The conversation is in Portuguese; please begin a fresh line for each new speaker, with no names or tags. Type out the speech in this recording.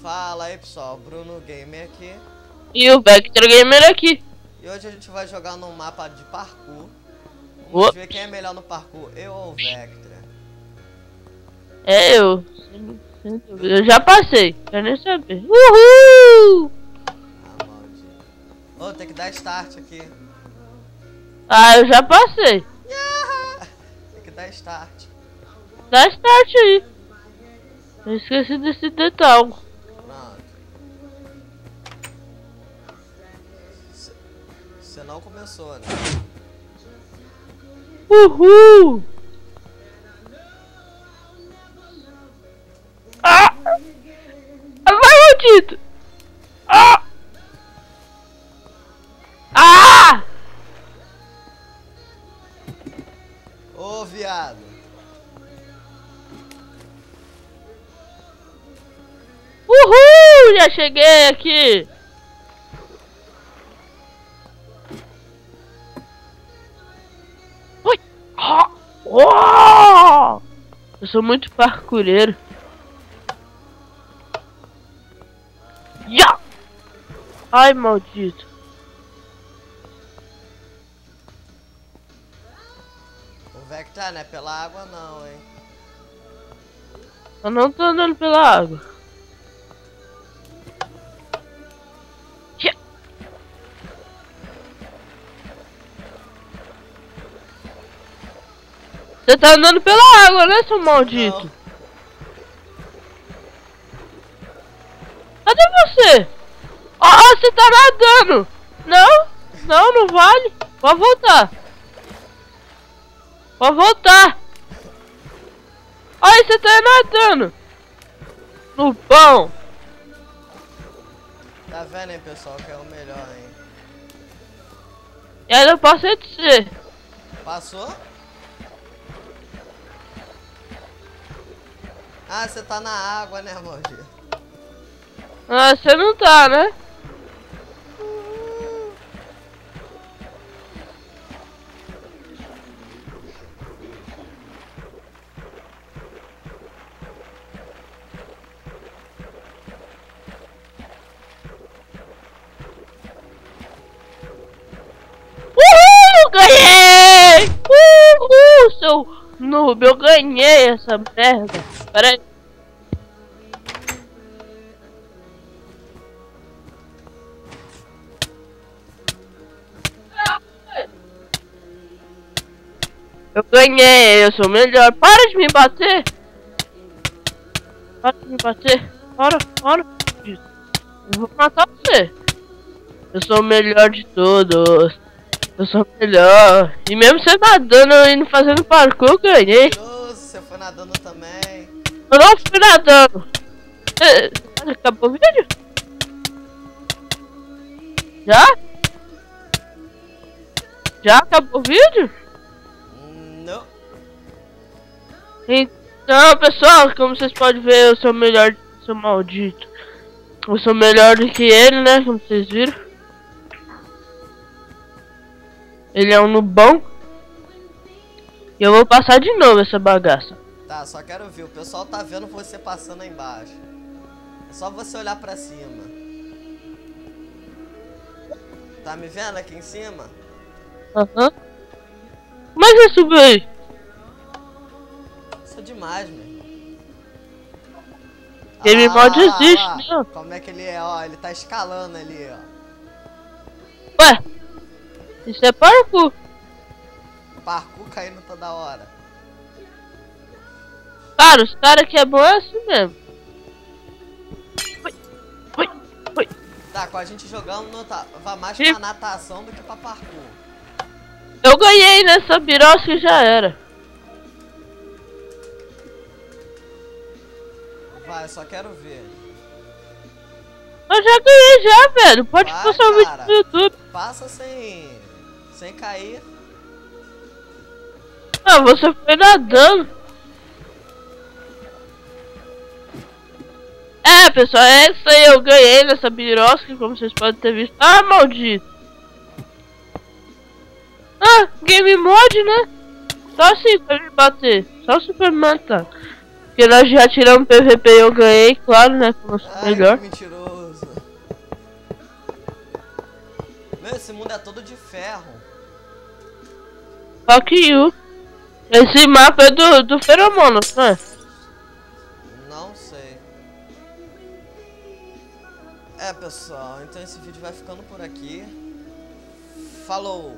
Fala aí pessoal, Bruno Gamer aqui.
E o Vector Gamer aqui.
E hoje a gente vai jogar num mapa de parkour. Vamos
Ops.
ver quem é melhor no parkour, eu ou o Vector.
É eu. Sem dúvida. Eu já passei, quero nem saber. Uhul!
Ah, maldito. Ô, tem que dar start aqui.
Ah, eu já passei.
Tem que dar start.
Dá start aí. Eu esqueci desse detalhe.
Pronto. Você não começou, né?
Uhul! Ah! Vai, maldito! Ah! Ah!
Ô, viado.
Uhul! Já cheguei aqui! Ui! Ah! Oh! Eu sou muito parkoureiro. Ya! Ai, maldito.
O Vector não é pela água não, hein?
Eu não tô andando pela água. Ya! Você tá andando pela água, né, seu maldito?
Não.
Cadê você? Ah, você tá nadando! Não, não vale. Pode voltar. Pode voltar. Olha, você tá nadando. No pão.
Tá vendo, hein, pessoal, que é o melhor, hein?
E aí eu posso dizer.
Passou? Ah, você tá na água, né, maldito?
Ah, você não tá, né? Uhul! Ganhei! Uhul, seu noob, eu ganhei essa merda. Pera aí. Eu ganhei, eu sou o melhor. Para de me bater! Para de me bater! Para! Eu vou matar você! Eu sou o melhor de todos! Eu sou o melhor! E mesmo você nadando e não fazendo parkour, eu ganhei!
Mentiroso, você foi nadando também.
Eu não fui nadando! Acabou o vídeo? Já? Já acabou o vídeo?
Não.
Então, pessoal, como vocês podem ver, eu sou o melhor, seu maldito. Eu sou melhor do que ele, né? Como vocês viram. Ele é um nubão. E eu vou passar de novo essa bagaça.
Tá, só quero ver. O pessoal tá vendo você passando aí embaixo. É só você olhar pra cima. Tá me vendo aqui em cima?
Aham. Como é que você subiu aí?
Isso é demais, meu.
Game Mod existe,
lá.
né?
Como é que ele é, ó. Ele tá escalando ali, ó.
Ué, isso é parkour.
Parkour caindo toda hora.
Cara, os caras que é bom é assim mesmo. Ui.
Tá, com a gente jogando, vai mais
Ih.
pra natação do que pra parkour.
Eu ganhei nessa birosca e já era.
Vai, eu só quero ver.
Eu já ganhei já, velho. Pode
Vai,
passar o vídeo
cara.
no YouTube.
Passa sem cair.
Ah, você foi nadando. É, pessoal, é isso aí. Eu ganhei nessa birosca, como vocês podem ter visto. Ah, maldito. Ah, game mod, né? Só assim pra me bater. Só se for me matar. Porque nós já tiramos PVP e eu ganhei, claro, né? Com o nosso melhor.
Que mentiroso. Meu, esse mundo é todo de ferro.
Fuck you. Esse mapa é do Feromono, não é?
Não sei. É, pessoal, então esse vídeo vai ficando por aqui. Falou!